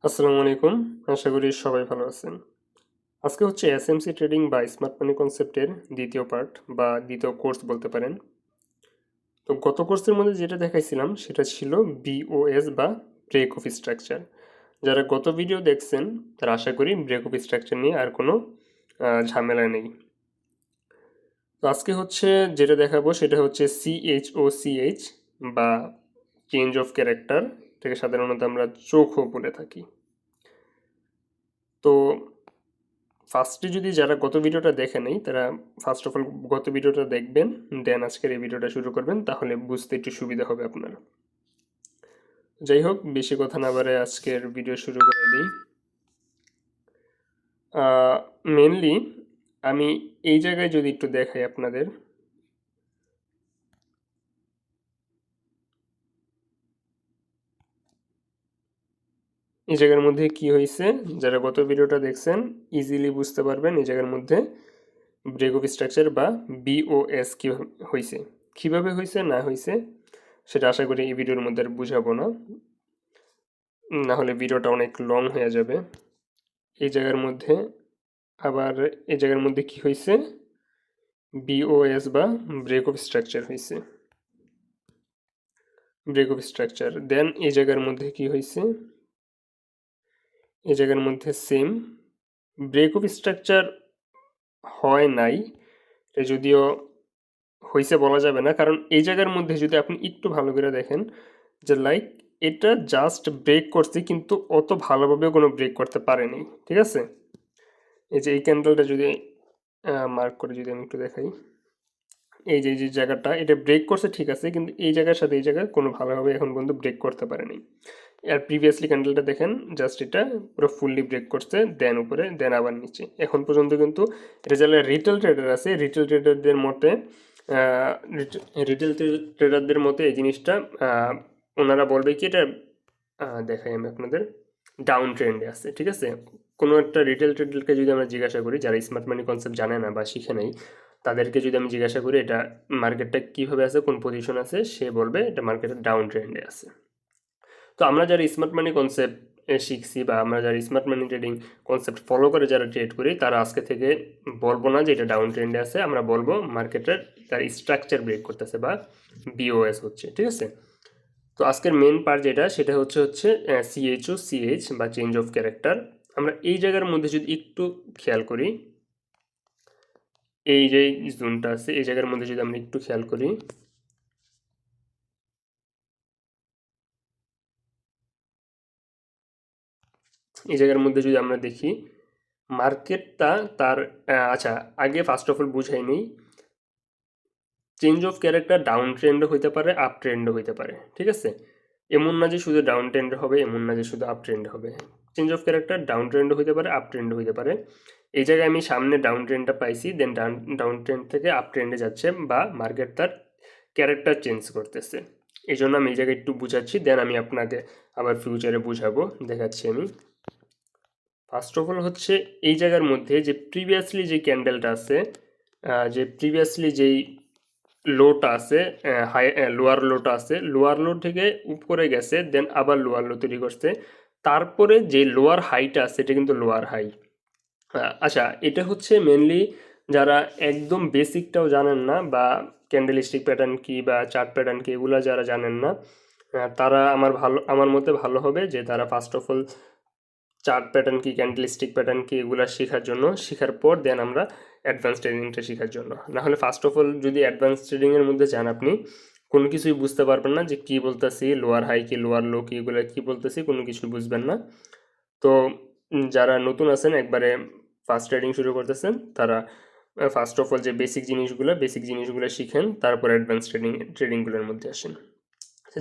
আসসালামু আলাইকুম। আশা করি সবাই ভালো আছেন। আজকে হচ্ছে এসএমসি ট্রেডিং বা স্মার্ট মানি কনসেপ্টের দ্বিতীয় পার্ট বা দ্বিতীয় কোর্স বলতে পারেন। তো গত কোর্সের মধ্যে যেটা দেখাইছিলাম সেটা ছিল বিওএস বা ব্রেক অফ স্ট্রাকচার। যারা গত ভিডিও দেখছেন তারা আশা করি ব্রেক অফ স্ট্রাকচার নিয়ে আর কোনো ঝামেলা নেই। তো আজকে হচ্ছে যেটা দেখাবো সেটা হচ্ছে সিএইচ বা চেঞ্জ অফ ক্যারেক্টার, এটাকে সাধারণত আমরা চোখও বলে থাকি। তো ফার্স্টে যদি যারা গত ভিডিওটা দেখে নেই তারা ফার্স্ট অফ অল গত ভিডিওটা দেখবেন, দেন আজকের এই ভিডিওটা শুরু করবেন, তাহলে বুঝতে একটু সুবিধা হবে আপনার। যাই হোক, বেশি কথা না বাড়ে আজকের ভিডিও শুরু করে দিই। মেনলি আমি এই জায়গায় যদি একটু দেখাই আপনাদের, এই জায়গার মধ্যে কি হয়েছে, যারা গত ভিডিওটা দেখছেন ইজিলি বুঝতে পারবেন এই জায়গার মধ্যে ব্রেক অফ স্ট্রাকচার বা বিওএস কি হয়েছে, কিভাবে হয়েছে না হয়েছে সেটা আশা করি এই ভিডিওর মধ্যে আর বুঝাবো না, না হলে ভিডিওটা অনেক লং হয়ে যাবে। এই জায়গার মধ্যে আবার এই জায়গার মধ্যে কি হয়েছে, বিওএস বা ব্রেক অফ স্ট্রাকচার হয়েছে, ব্রেক অফ স্ট্রাকচার। দেন এই জায়গার মধ্যে কি হয়েছে, এই জায়গার মধ্যে সেম ব্রেক অফ স্ট্রাকচার হয় নাই, এটা যদিও হয়েছে বলা যাবে না, কারণ এই জায়গার মধ্যে যদি আপনি একটু ভালো করে দেখেন যে লাইক এটা জাস্ট ব্রেক করছে কিন্তু অত ভালোভাবেও কোনো ব্রেক করতে পারেনি, ঠিক আছে। এই যে এই ক্যান্ডেলটা যদি মার্ক করে যদি আমি একটু দেখাই, এই যে যে জায়গাটা এটা ব্রেক করছে ঠিক আছে, কিন্তু এই জায়গার সাথে এই জায়গায় কোনো ভালোভাবে এখন পর্যন্ত ব্রেক করতে পারেনি। আর প্রিভিয়াসলি ক্যান্ডেলটা দেখেন, জাস্ট এটা পুরো ফুললি ব্রেক করছে, দেন উপরে দেন আবার নিচে। এখন পর্যন্ত কিন্তু এটা যারা রিটেল ট্রেডার আছে, রিটেল ট্রেডারদের মতে রিটেল ট্রেডারদের মতে এই জিনিসটা ওনারা বলবে কি এটা দেখাই আমি আপনাদের, ডাউন ট্রেন্ডে আছে, ঠিক আছে। কোনো একটা রিটেল ট্রেডারকে যদি আমরা জিজ্ঞাসা করি যারা স্মার্ট মানি কনসেপ্ট জানে না বা শিখে নেই, তাদেরকে যদি আমি জিজ্ঞাসা করি এটা মার্কেটটা কীভাবে আছে, কোন পজিশন আছে, সে বলবে এটা মার্কেটের ডাউন ট্রেন্ডে আছে। তো আমরা যারা স্মার্ট মানি কনসেপ্ট শিখছি বা আমরা যারা স্মার্ট মানি ট্রেডিং কনসেপ্ট ফলো করে যারা ট্রেড করি, তারা আজকে থেকে বলবো না যে এটা ডাউন ট্রেন্ডে আছে, আমরা বলবো মার্কেটের তার স্ট্রাকচার ব্রেক করতেছে বা বিওএস হচ্ছে, ঠিক আছে। তো আজকের মেন পার্ট যেটা সেটা হচ্ছে সিএইচ বা চেঞ্জ অফ ক্যারেক্টার। আমরা এই জায়গার মধ্যে যদি একটু খেয়াল করি, এই যে জোনটা আছে এই জায়গার মধ্যে যদি আমরা একটু খেয়াল করি, এই জায়গার মধ্যে যদি আমরা দেখি মার্কেটটা তার আচ্ছা, আগে ফার্স্ট অফ অল বুঝাই নেই, চেঞ্জ অফ ক্যারেক্টার ডাউন ট্রেন্ডও হইতে পারে আপ ট্রেন্ডও হইতে পারে, ঠিক আছে। এমন না যে শুধু ডাউন ট্রেন্ড হবে, এমন না যে শুধু আপ ট্রেন্ড হবে। চেঞ্জ অফ ক্যারেক্টার ডাউন ট্রেন্ডও হইতে পারে আপ ট্রেন্ডও হইতে পারে। এই জায়গায় আমি সামনে ডাউন ট্রেন্ডটা পাইছি, দেন ডাউন ট্রেন্ড থেকে আপ ট্রেন্ডে যাচ্ছে বা মার্কেট তার ক্যারেক্টার চেঞ্জ করতেছে। এই জন্য আমি এই জায়গায় একটু বুঝাচ্ছি, দেন আমি আপনাকে আবার ফিউচারে বুঝাবো, দেখাচ্ছি আমি। ফার্স্ট অফ অল হচ্ছে এই জায়গার মধ্যে যে প্রিভিয়াসলি যে ক্যান্ডেলটা আছে, যে প্রিভিয়াসলি যেই লোটা আছে, হাই লোয়ার লোটা আছে, লোয়ার লো থেকে উপরে গেছে, দেন আবার লোয়ার লো তৈরি করছে, তারপরে যে লোয়ার হাইটা আছে এটা কিন্তু লোয়ার হাই। আচ্ছা, এটা হচ্ছে মেনলি যারা একদম বেসিকটাও জানেন না বা ক্যান্ডেল স্টিক প্যাটার্ন কি বা চার্ট প্যাটার্ন কি এগুলো যারা জানেন না, তারা আমার মতে ভালো হবে যে তারা first of all chart pattern কি ক্যান্ডেল স্টিক প্যাটার্ন কি এগুলো শেখার পর দেন আমরা অ্যাডভান্স ট্রেডিংটা শেখার জন্য। না হলে ফার্স্ট অফ অল যদি অ্যাডভান্স ট্রেডিংয়ের মধ্যে যান আপনি কোনো কিছুই বুঝতে পারবেন না, যে কি বলতেছি লোয়ার হাই কি লোয়ার লো কি এগুলো কি বলতেছি কোনো কিছুই বুঝবেন না। তো যারা নতুন আছেন একবারে ফার্স্ট ট্রেডিং শুরু করতেছেন, তারা ফার্স্ট অফ অল যে বেসিক জিনিসগুলো শিখেন, তারপর অ্যাডভান্স ট্রেডিংগুলোর মধ্যে আসেন।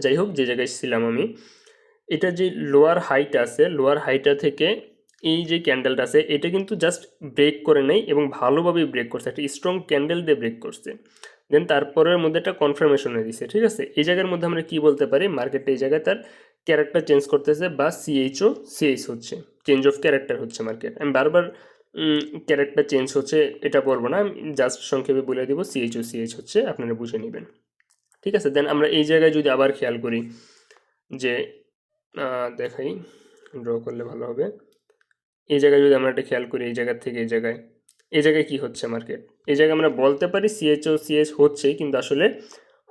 যাই হোক, যে জায়গায় ছিলাম আমি, এটা যে লোয়ার হাইট আছে, লোয়ার হাইটা থেকে এই যে ক্যান্ডেলটা আছে এটা কিন্তু জাস্ট ব্রেক করে নেই এবং ভালোভাবেই ব্রেক করছে, একটা স্ট্রং ক্যান্ডেল দিয়ে ব্রেক করছে, দেন তারপরের মধ্যে একটা কনফার্মেশন হয়ে দিছে, ঠিক আছে। এই জায়গার মধ্যে আমরা কি বলতে পারি, মার্কেটে এই জায়গায় তার ক্যারেক্টার চেঞ্জ করতেছে বা সিএইচ হচ্ছে, চেঞ্জ অফ ক্যারেক্টার হচ্ছে মার্কেট। আমি বারবার ক্যারেক্টার চেঞ্জ হচ্ছে এটা বলবো না, আমি জাস্ট সংক্ষেপে বলে দিব সিএইচ হচ্ছে, আপনারা বুঝে নেবেন, ঠিক আছে। দেন আমরা এই জায়গায় যদি আবার খেয়াল করি যে দেখাই, ড্র করলে ভালো হবে। এই জায়গায় যদি আমরা একটা খেয়াল করি, এই জায়গা থেকে এই জায়গায় কি হচ্ছে মার্কেট, এই জায়গায় আমরা বলতে পারি সিএচ হচ্ছে, কিন্তু আসলে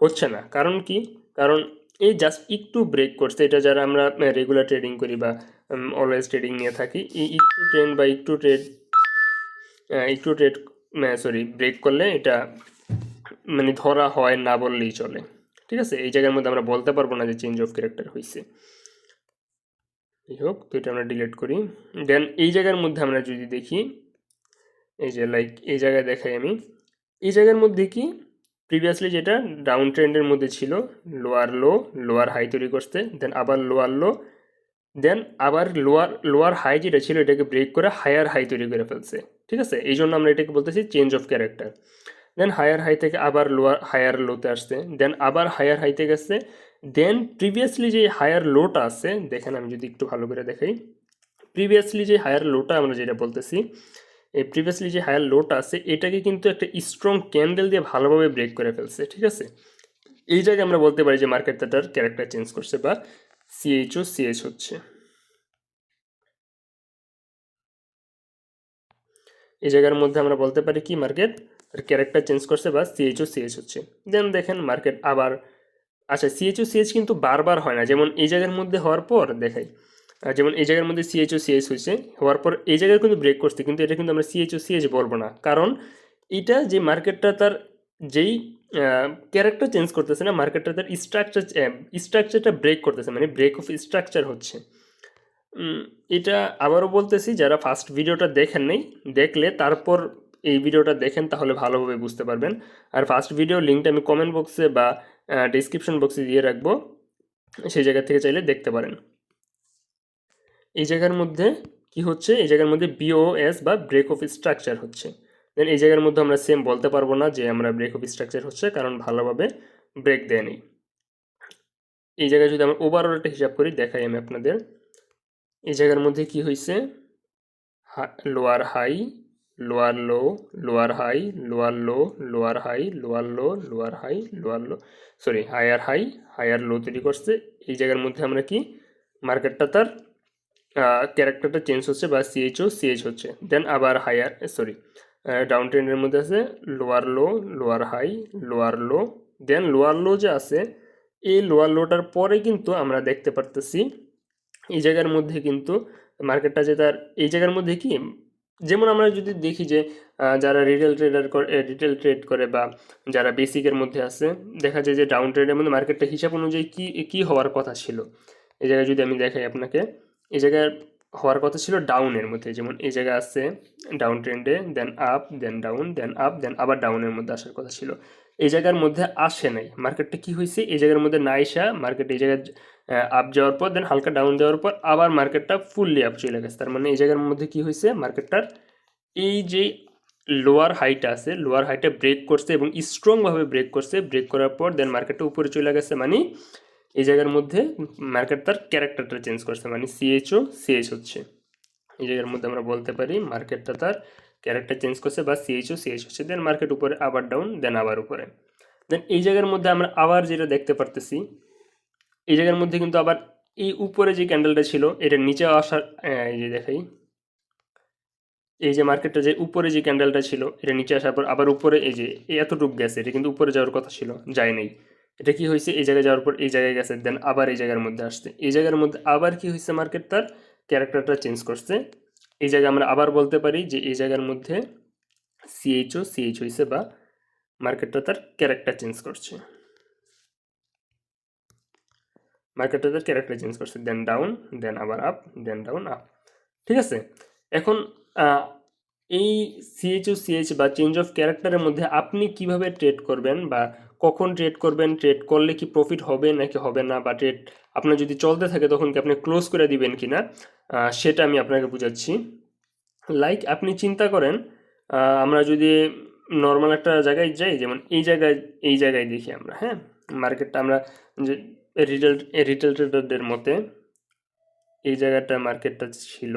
হচ্ছে না। কারণ কি? কারণ এই জাস্ট একটু ব্রেক করছে। এটা যারা আমরা রেগুলার ট্রেডিং করি বা অলওয়েজ ট্রেডিং নিয়ে থাকি, এই একটু ট্রেন্ড বা একটু ট্রেড ব্রেক করলে এটা মানে ধরা হয় না বললেই চলে। ঠিক আছে, এই জায়গার মধ্যে আমরা বলতে পারবো না যে চেঞ্জ অফ ক্যারেক্টার হয়েছে। যাই হোক, তো এটা আমরা ডিলিট করি। দেন এই জায়গার মধ্যে আমরা যদি দেখি, এই যে লাইক এই জায়গায় দেখাই আমি, এই জায়গার মধ্যে কি প্রিভিয়াসলি যেটা ডাউন ট্রেন্ডের মধ্যে ছিল, লোয়ার হাই তৈরি করতে, দেন আবার লোয়ার লো, দেন আবার লোয়ার হাই যেটা ছিল এটাকে ব্রেক করে হায়ার হাই তৈরি করে ফেলছে। ঠিক আছে, এই জন্য আমরা এটাকে বলতেছি change of character. Then higher high থেকে আবার হায়ার লোতে আসছে, দেন আবার হায়ার হাইতে গেছে, দেন প্রিভিয়াসলি যে হায়ার লোটা আছে, দেখেন আমি যদি একটু ভালো করে দেখাই, প্রিভিয়াসলি যে হায়ার লোটা আমরা যেটা বলতেছি, এই প্রিভিয়াসলি যে হায়ার লোটা আছে এটাকে কিন্তু একটা স্ট্রং ক্যান্ডেল দিয়ে ভালোভাবে ব্রেক করে ফেলছে। ঠিক আছে, এই জায়গায় আমরা বলতে পারি যে মার্কেটটা তার ক্যারেক্টার চেঞ্জ করছে বা সিএচ হচ্ছে। এই জায়গার মধ্যে আমরা বলতে পারি কি মার্কেট ক্যারেক্টার চেঞ্জ করছে বা সিএচ হচ্ছে। দেন দেখেন মার্কেট আবার, আচ্ছা সিএচ কিন্তু বারবার হয় না, যেমন এই জায়গার মধ্যে হওয়ার পর দেখাই, যেমন এই জায়গার মধ্যে সিএচ হয়েছে, হওয়ার পর এই জায়গায় কিন্তু ব্রেক করছে, কিন্তু এটা কিন্তু আমরা সিএচ বলবো না, কারণ এটা যে মার্কেটটা তার যেই ক্যারেক্টার চেঞ্জ করতেছে না, মার্কেটটা তার স্ট্রাকচারটা ব্রেক করতেছে, মানে ব্রেক অফ স্ট্রাকচার হচ্ছে। এটা আবারও বলতেছি, যারা ফার্স্ট ভিডিওটা দেখেন নাই, দেখলে তারপর এই ভিডিওটা দেখেন তাহলে ভালোভাবে বুঝতে পারবেন। আর ফার্স্ট ভিডিও লিঙ্কটা আমি কমেন্ট বক্সে বা ডিসক্রিপশন বক্সে দিয়ে রাখবো, সেই জায়গা থেকে চাইলে দেখতে পারেন। এই জায়গার মধ্যে কি হচ্ছে, এই জায়গার মধ্যে বিওএস বা ব্রেক অফ স্ট্রাকচার হচ্ছে। দেন এই জায়গার মধ্যে আমরা সেম বলতে পারবো না যে আমরা ব্রেক অফ স্ট্রাকচার হচ্ছে, কারণ ভালোভাবে ব্রেক দেয়নি। এই জায়গায় যদি আমরা ওভারঅল একটা হিসাব করি, দেখাই আমি আপনাদের। এই জায়গার মধ্যে কি হয়েছে, lower high, lower low, lower high, lower low, lower high, lower low, lower high, lower low, higher high, higher low তৈরি করছে। এই জায়গার মধ্যে আমরা কি মার্কেটটা তার ক্যারেক্টারটা চেঞ্জ হচ্ছে বা সিএচ হচ্ছে। দেন আবার ডাউন ট্রেন্ডের মধ্যে আছে lower low, lower high, lower low, then lower low যে আছে, এই লোয়ার লোটার পরে কিন্তু আমরা দেখতে পারতেছি এই জায়গার মধ্যে কিন্তু মার্কেটটা যে তার এই জায়গার মধ্যে কি, যেমন আমরা যদি দেখি যে যারা রিটেল ট্রেড করে বা যারা বেসিকের মধ্যে আছে, দেখা যায় যে ডাউন ট্রেডের মধ্যে মার্কেটটা হিসাব অনুযায়ী কি হওয়ার কথা ছিল। এই জায়গায় যদি আমি দেখাই আপনাকে, এই জায়গায় হওয়ার কথা ছিল ডাউনের মধ্যে, যেমন এই জায়গায় আসছে ডাউন ট্রেন্ডে, then up, then down, then up, then আবার ডাউনের মধ্যে আসার কথা ছিল। এই জায়গার মধ্যে আসে নাই, মার্কেটটা কি হয়েছে, এই জায়গার মধ্যে না আসা মার্কেট এই জায়গায় আপ যাওয়ার পর দেন হালকা ডাউন যাওয়ার পর আবার মার্কেটটা ফুললি আপ চলে গেছে। তার মানে এই জায়গার মধ্যে কি হয়েছে, মার্কেটটার এই যে লোয়ার হাইটা আছে, লোয়ার হাইটা ব্রেক করছে এবং স্ট্রংভাবে ব্রেক করছে, ব্রেক করার পর দেন মার্কেটটা উপরে চলে গেছে, মানে এই জায়গার মধ্যে মার্কেট তার ক্যারেক্টারটা চেঞ্জ করছে, মানে সিএচ হচ্ছে। এই জায়গার মধ্যে আমরা বলতে পারি মার্কেটটা তার ক্যারেক্টার চেঞ্জ করছে বা সিএচ হচ্ছে। দেন মার্কেট উপরে আবার ডাউন, দেন আবার উপরে। দেন এই জায়গার মধ্যে আমরা আবার যেটা দেখতে পারতেছি, এই জায়গার মধ্যে কিন্তু আবার এই উপরে যে ক্যান্ডেলটা ছিল এটা নিচে আসার, এই যে দেখাই, এই যে মার্কেটটা যে উপরে যে ক্যান্ডেলটা ছিল এটা নিচে আসার পর আবার উপরে এই যে এতটুকু গেছে, এটা কিন্তু উপরে যাওয়ার কথা ছিল, যায় নাই। এটা কি হয়েছে, এই জায়গায় যাওয়ার পর এই জায়গায় গেছে, দেন আবার এই জায়গার মধ্যে আসছে। এই জায়গার মধ্যে আবার কি হয়েছে, মার্কেট তার ক্যারেক্টারটা চেঞ্জ করছে। এই জায়গায় আমরা আবার বলতে পারি যে এই জায়গার মধ্যে সিএচ হয়েছে বা মার্কেটটা তার ক্যারেক্টার চেঞ্জ করছে, মার্কেটটা তার ক্যারেক্টার চেঞ্জ করছে, দেন ডাউন, দেন আবার আপ, দেন ডাউন আপ। ঠিক আছে, এখন এই সিএচ বা চেঞ্জ অফ ক্যারেক্টারের মধ্যে আপনি কিভাবে ট্রেড করবেন বা কখন ট্রেড করবেন, ট্রেড করলে কি প্রফিট হবে নাকি হবে না, বা ট্রেড আপনার যদি চলতে থাকে তখন কি আপনি ক্লোজ করে দিবেন কি না, সেটা আমি আপনাকে বুঝাচ্ছি। লাইক আপনি চিন্তা করেন, আমরা যদি নর্মাল একটা জায়গায় যাই, যেমন এই জায়গায় দেখি আমরা, হ্যাঁ, মার্কেটটা আমরা যে রিটেল ট্রেডারদের মতে এই জায়গাটা মার্কেটটা ছিল,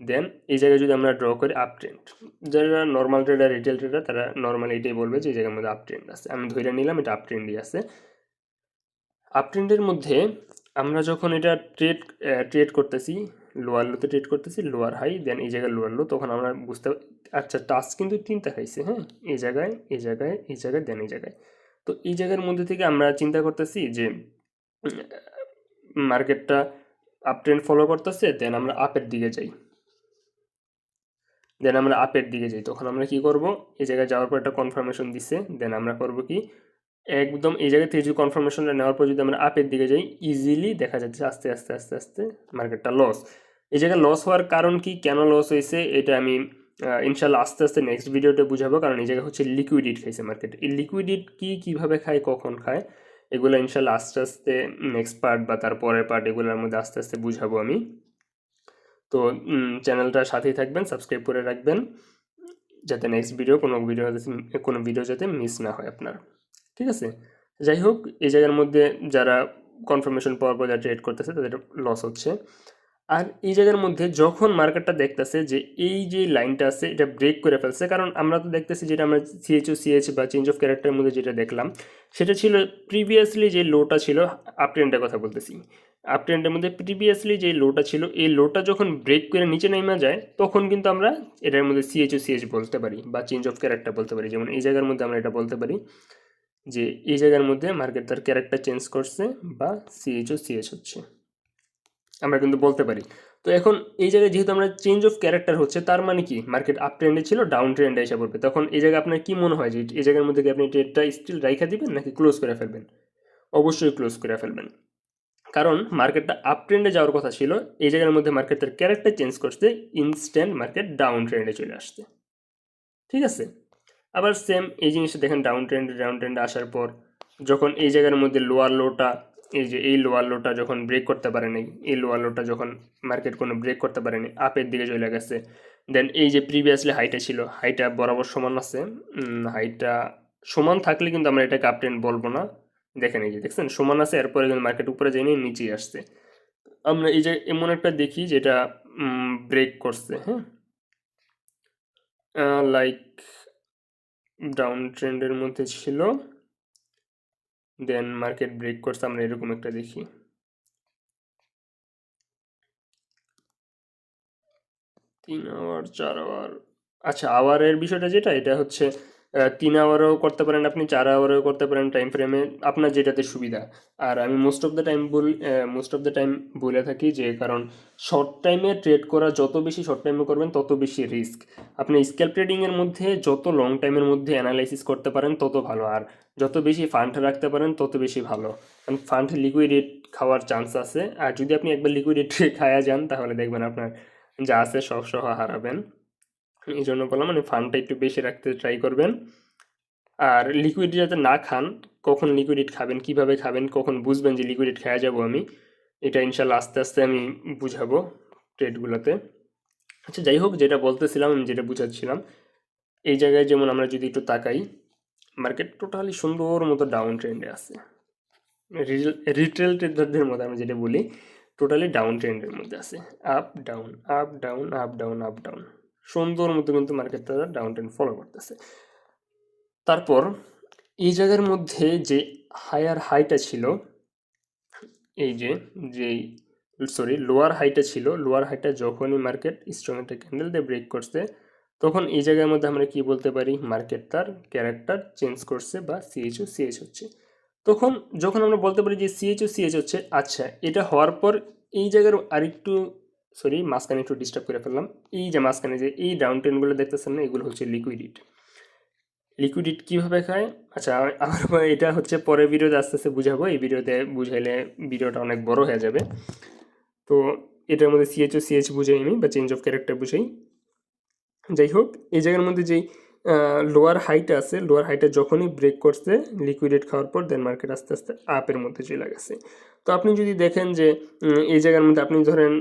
দেন এই জায়গায় যদি আমরা ড্র করি আপ ট্রেন্ড, যারা নর্মাল ট্রেডার রিটেল ট্রেডার তারা নর্মাল এটাই বলবে যে এই জায়গার মধ্যে আপ ট্রেন্ড আছে। আমি ধরে নিলাম এটা আপ ট্রেন্ডই আছে। আপ ট্রেন্ডের মধ্যে আমরা যখন এটা ট্রেড করতেছি, লোয়ার লোতে ট্রেড করতেছি, লোয়ার হাই দেন এই জায়গায় লোয়ার লো, তখন আমরা বুঝতে আচ্ছা টাচ কিন্তু তিনটা খাইছে, হ্যাঁ, এই জায়গায় এই জায়গায় এই জায়গায় দেন এই জায়গায়। তো এই জায়গার মধ্যে থেকে আমরা চিন্তা করতেছি যে মার্কেটটা আপ ট্রেন্ড ফলো করতেছে, দেন আমরা আপের দিকে যাই, তখন আমরা কি করব, এই জায়গায় যাওয়ার পর একটা কনফার্মেশন দিচ্ছে, দেন আমরা করব কি, একদম এই জায়গা থেকে যদি কনফার্মেশনটা নেওয়ার পর যদি আমরা আপের দিকে যাই, ইজিলি দেখা যাচ্ছে আস্তে আস্তে আস্তে আস্তে মার্কেটটা লস। এই জায়গায় লস হওয়ার কারণ কি, কেন লস হয়েছে, এটা আমি ইনশাল্লাহ আস্তে আস্তে নেক্সট ভিডিওতে বুঝাবো। কারণ এই জায়গায় হচ্ছে লিকুইডিট খাইছে মার্কেট। এই লিকুইডিট কি, কিভাবে খায়, কখন খায়, এগুলো ইনশাল্লাহ আস্তে আস্তে নেক্সট পার্ট বা তার পরের পার্ট এগুলোর মধ্যে আস্তে আস্তে বুঝাবো আমি। তো চ্যানেলটার সাথেই থাকবেন, সাবস্ক্রাইব করে রাখবেন, যাতে নেক্সট কোনো ভিডিও যাতে মিস না হয় আপনার। ঠিক আছে, যাই হোক, এই জায়গার মধ্যে যারা কনফার্মেশন পাওয়ার পর যারা ট্রেড করতেছে তাদের লস হচ্ছে। আর এই জায়গার মধ্যে যখন মার্কেটটা দেখতেছে যে এই যে লাইনটা আছে এটা ব্রেক করে ফেলছে, কারণ আমরা তো দেখতেছি যেটা আমরা সিএইচ বা চেঞ্জ অফ ক্যারেক্টারের মধ্যে যেটা দেখলাম, সেটা ছিল প্রিভিয়াসলি যে লোটা ছিল, আপ ট্রেন্ডের কথা বলতেছি, আপ ট্রেন্ডের মধ্যে প্রিভিয়াসলি যে লোটা ছিল, এই লোটা যখন ব্রেক করে নিচে নেমে যায়, তখন কিন্তু আমরা এটার মধ্যে সিএইচ বলতে পারি বা চেঞ্জ অফ ক্যারেক্টার বলতে পারি। যেমন এই জায়গার মধ্যে আমরা এটা বলতে পারি যে এই জায়গার মধ্যে মার্কেট তার ক্যারেক্টার চেঞ্জ করছে বা সিএইচ হচ্ছে, আমরা কিন্তু বলতে পারি। তো এখন এই জায়গায় যেহেতু আমরা চেঞ্জ অফ ক্যারেক্টার হচ্ছে, তার মানে কি মার্কেট আপ ট্রেন্ডে ছিল, ডাউন ট্রেন্ডে এসে পড়বে। তখন এই জায়গায় আপনার কি মনে হয় যে এই জায়গার মধ্যে কি আপনি ট্রেডটা স্টিল রাইখা দিবেন নাকি ক্লোজ করে ফেলবেন? অবশ্যই ক্লোজ করে ফেলবেন, কারণ মার্কেটটা আপ ট্রেন্ডে যাওয়ার কথা ছিল, এই জায়গার মধ্যে মার্কেট তার ক্যারেক্টার চেঞ্জ করছে, ইনস্ট্যান্ট মার্কেট ডাউন ট্রেন্ডে চলে আসছে। ঠিক আছে, আবার সেম এই জিনিসটা দেখেন, ডাউন ট্রেন্ডে আসার পর যখন এই জায়গার মধ্যে লোয়ার লোটা, এই যে এই লোয়ার লোটা যখন ব্রেক করতে পারে নাই, এই লোয়ার লোটা যখন মার্কেট কোনো ব্রেক করতে পারেনি, আপের দিকে চলে গেছে, দেন এই যে প্রিভিয়াসলি হাইটা ছিল, হাইটা বরাবর সমান আছে, হাইটা সমান থাকলে কিন্তু আমরা এটাকে আপ ট্রেন্ড বলবো না। দেখেন এই যে দেখছেন সমান আছে, এরপরে কিন্তু মার্কেট উপরে যায়নি, নিচেই আসছে। আমরা এই যে এমন একটা দেখি যেটা ব্রেক করছে, হ্যাঁ, লাইক ডাউন ট্রেন্ডের মধ্যে ছিল, দেন মার্কেট ব্রেক করছে, আমরা এরকম একটা দেখি। 3 আওয়ার 4 আওয়ার, আচ্ছা আওয়ারের বিষয়টা যেটা, এটা হচ্ছে 3 আওয়ারও করতে পারেন আপনি, 4 আওয়ারও করতে পারেন, টাইম ফ্রেমে আপনার যেটাতে সুবিধা। আর আমি মোস্ট অফ দ্য টাইম বলে থাকি যে, কারণ শর্ট টাইমে ট্রেড করা, যত বেশি শর্ট টাইমে করবেন তত বেশি রিস্ক। আপনি স্ক্যাল্প ট্রেডিংয়ের মধ্যে যত লং টাইমের মধ্যে অ্যানালাইসিস করতে পারেন তত ভালো, আর যত বেশি ফান্ড রাখতে পারেন তত বেশি ভালো, কারণ ফান্ড লিকুইডেট খাওয়ার চান্স আছে। আর যদি আপনি একবার লিকুইডেট খায়া যান, তাহলে দেখবেন আপনার যা আছে সব সহ হারাবেন। এই জন্য বললাম, মানে ফান্ডটা একটু বেশি রাখতে ট্রাই করবেন। আর লিকুইড যাতে না খান, কখন লিকুইড খাবেন, কিভাবে খাবেন, কখন বুঝবেন যে লিকুইড খাওয়া যাবো আমি, এটা ইনশাল্লাহ আস্তে আস্তে আমি বুঝাবো ট্রেডগুলোতে। আচ্ছা যাই হোক, যেটা বলতেছিলাম, আমি যেটা বুঝাচ্ছিলাম, এই জায়গায় যেমন আমরা যদি একটু তাকাই, মার্কেট টোটালি সুন্দর মতো ডাউন ট্রেন্ডে আছে। রিটেল ট্রেডারদের মধ্যে আমি যেটা বলি, টোটালি ডাউন ট্রেন্ডের মধ্যে আছে, up down up down up down up down, সুন্দর মতো কিন্তু মার্কেট তারা ডাউন ট্রেন্ড ফলো করতেছে। তারপর এই জায়গার মধ্যে যে হায়ার হাইটা ছিল, এই যে যেই সরি লোয়ার হাইটা ছিল, লোয়ার হাইটা যখনই মার্কেট স্ট্রং একটা ক্যান্ডেল দিয়ে ব্রেক করছে, তখন এই জায়গার মধ্যে আমরা কি বলতে পারি, মার্কেট তার ক্যারেক্টার চেঞ্জ করছে বা সিএইচ হচ্ছে। তখন যখন আমরা বলতে পারি যে সিএইচ হচ্ছে, আচ্ছা এটা হওয়ার পর এই জায়গার আরেকটু সরি মাঝখানে একটু ডিস্টার্ব করে ফেললাম, এই যে মাঝখানে যে এই ডাউন ট্রেন্ডগুলো দেখতেছেন না, এগুলো হচ্ছে লিকুইডিট কীভাবে খায়। আচ্ছা আমার এটা হচ্ছে পরের ভিডিওতে আস্তে আস্তে বুঝাবো, এই ভিডিওতে বুঝাইলে ভিডিওটা অনেক বড় হয়ে যাবে। তো এটার মধ্যে সিএইচ বুঝাই আমি, বা চেঞ্জ অফ ক্যারেক্টার বুঝাই। যাই হোক, এই জায়গার মধ্যে যেই লোয়ার হাইটা আছে, লোয়ার হাইটা যখনই ব্রেক করছে লিকুইডেট খাওয়ার পর, দেন মার্কেট আস্তে আস্তে আপের মধ্যে চলে গেছে। তো আপনি যদি দেখেন যে এই জায়গার মধ্যে আপনি ধরেন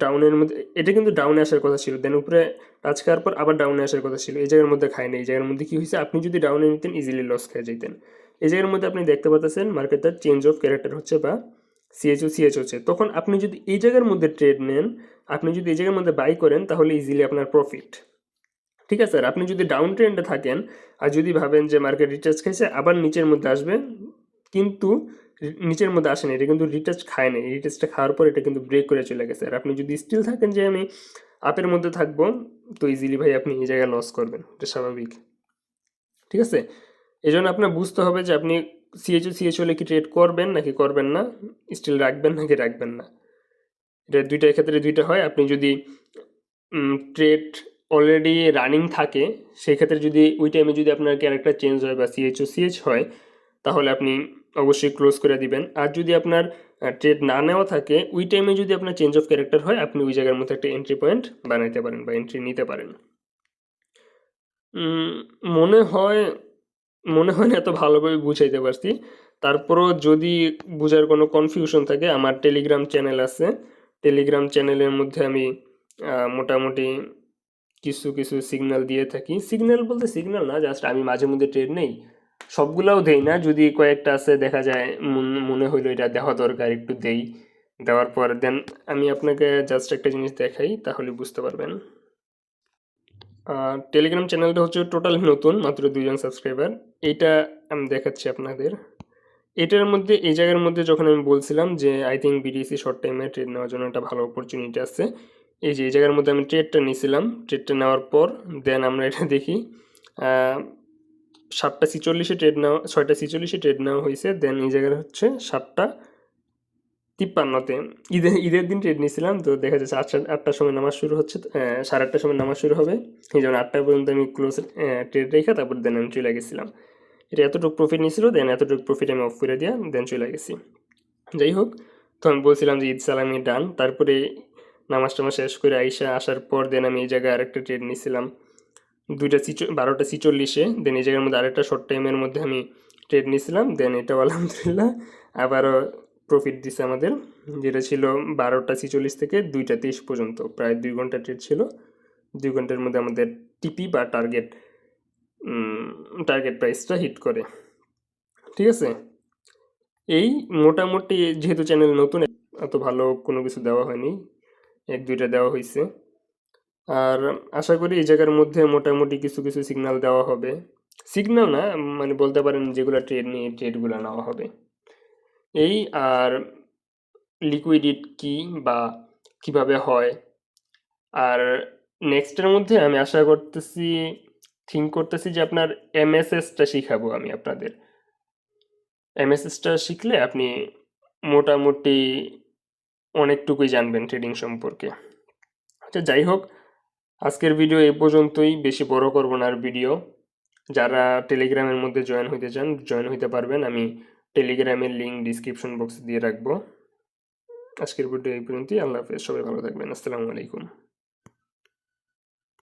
ডাউনের মধ্যে, এটা কিন্তু ডাউনে আসার কথা ছিল, দেন উপরে টাচ খাওয়ার পর আবার ডাউনে আসার কথা ছিল, এই জায়গার মধ্যে খায় না। এই জায়গার মধ্যে কী হয়েছে, আপনি যদি ডাউনে নিতেন ইজিলি লস খেয়ে যেতেন। এই জায়গার মধ্যে আপনি দেখতে পাচ্ছেন মার্কেট তার চেঞ্জ অফ ক্যারেক্টার হচ্ছে বা সিএইচ হচ্ছে। তখন আপনি যদি এই জায়গার মধ্যে ট্রেড নেন, আপনি যদি এই জায়গার মধ্যে বাই করেন, তাহলে ইজিলি আপনার প্রফিট। ঠিক আছে, আর আপনি যদি ডাউন ট্রেন্ডে থাকেন আর যদি ভাবেন যে মার্কেট রিচার্জ খাইছে আবার নিচের মধ্যে আসবে, কিন্তু নিচের মধ্যে আসে না, এটা কিন্তু রিটাচ খায় না, রিটাচটা খাওয়ার পর এটা কিন্তু ব্রেক করে চলে গেছে। আর আপনি যদি স্টিল থাকেন যে আমি আপের মধ্যে থাকবো, তো ইজিলি ভাই আপনি এই জায়গায় লস করবেন, এটা স্বাভাবিক। ঠিক আছে, এই জন্য আপনার বুঝতে হবে যে আপনি সিএইচ হলে কি ট্রেড করবেন নাকি করবেন না, স্টিল রাখবেন নাকি রাখবেন না। এটা দুইটার ক্ষেত্রে দুইটা হয়। আপনি যদি ট্রেড অলরেডি রানিং থাকে, সেই ক্ষেত্রে যদি ওই টাইমে যদি আপনার ক্যারেক্টার চেঞ্জ হয় বা সিএইচ হয়, তাহলে আপনি অবশ্যই ক্লোজ করে দিবেন। আর যদি আপনার ট্রেড না নেওয়া থাকে, ওই টাইমে যদি আপনার চেঞ্জ অফ ক্যারেক্টার হয়, আপনি ওই জায়গার মধ্যে একটা এন্ট্রি পয়েন্ট বানাইতে পারেন বা এন্ট্রি নিতে পারেন। মনে হয় মনে হয় না এত ভালোভাবে বুঝাইতে পারছি। তারপরও যদি বুঝার কোনো কনফিউশন থাকে, আমার টেলিগ্রাম চ্যানেল আছে। টেলিগ্রাম চ্যানেলের মধ্যে আমি মোটামুটি কিছু কিছু সিগন্যাল দিয়ে থাকি। সিগন্যাল বলতে সিগন্যাল না, জাস্ট আমি মাঝে মধ্যে ট্রেড নেই, সবগুলাও দেই না। যদি কয়েকটা আছে দেখা যায় মনে হইলো এটা দেওয়া দরকার, একটু দেই। দেওয়ার পর দেন আমি আপনাকে জাস্ট একটা জিনিস দেখাই, তাহলে বুঝতে পারবেন। টেলিগ্রাম চ্যানেলটা হচ্ছে টোটাল নতুন, মাত্র 2 জন সাবস্ক্রাইবার। এইটা আমি দেখাচ্ছি আপনাদের। এটার মধ্যে এই জায়গার মধ্যে যখন আমি বলছিলাম যে আই থিঙ্ক বিটিসি শর্ট টাইমে ট্রেড নেওয়ার জন্য একটা ভালো অপরচুনিটি আছে, এই জায়গার মধ্যে আমি ট্রেডটা নিয়েছিলাম। ট্রেডটা নেওয়ার পর দেন আমরা এটা দেখি 7টা 46-এ ট্রেড নেওয়া, 6টা 46-এ ট্রেড নেওয়া হয়েছে। দেন এই জায়গায় হচ্ছে 7টা 53-তে ঈদের দিন ট্রেড নিয়েছিলাম। তো দেখা যাচ্ছে 8টার সময় নামাজ শুরু হচ্ছে, 8:30টার সময় নামাজ শুরু হবে, এই যেমন 8টা পর্যন্ত আমি ক্লোজ ট্রেড রেখে তারপর দেন আমি চলে গেছিলাম। এটা এতটুকু প্রফিট নিয়েছিল, দেন এতটুকু প্রফিট আমি অফ করে দিয়া দেন চলে গেছি। যাই হোক, তো আমি বলছিলাম যে ঈদ সালামি ডান। তারপরে নামাজ টামাজ শেষ করে আসার পর দেন আমি এই জায়গায় আরেকটা ট্রেড নিয়েছিলাম 12টা 46-এ। দেন এই জায়গার মধ্যে আরেকটা শর্ট টাইমের মধ্যে আমি ট্রেড নিয়েছিলাম। দেন এটাও আলহামদুলিল্লাহ আবারও প্রফিট দিছে আমাদের, যেটা ছিল 12টা 46 থেকে 2টা 23 পর্যন্ত, প্রায় 2 ঘন্টা ট্রেড ছিল। 2 ঘন্টার মধ্যে আমাদের টিপি বা টার্গেট প্রাইসটা হিট করে। ঠিক আছে, এই মোটামুটি যেহেতু চ্যানেল নতুন, এত ভালো কোনো কিছু দেওয়া হয়নি, 1-2টা দেওয়া হয়েছে। আর আশা করি এই জায়গার মধ্যে মোটামুটি কিছু কিছু সিগন্যাল দেওয়া হবে। সিগন্যাল না, মানে বলতে পারেন যেগুলো ট্রেড নিয়ে ট্রেডগুলো নেওয়া হবে এই। আর লিকুইডিট কি বা কিভাবে হয়, আর নেক্সটের মধ্যে আমি আশা করতেছি, থিঙ্ক করতেছি যে আপনার এমএসএসটা শিখাবো আমি আপনাদের। এমএসএসটা শিখলে আপনি মোটামুটি অনেকটুকুই জানবেন ট্রেডিং সম্পর্কে। আচ্ছা, যাই হোক, আজকের ভিডিও এই পর্যন্তই, বেশি বড় করব না আর ভিডিও। যারা টেলিগ্রামের মধ্যে জয়েন হইতে চান জয়েন হইতে পারবেন, আমি টেলিগ্রামের লিঙ্ক ডিসক্রিপশন বক্সে দিয়ে রাখবো। আজকের ভিডিও এই পর্যন্তই। আল্লাহ হাফেজ, সবাই ভালো থাকবেন। আসসালামু আলাইকুম।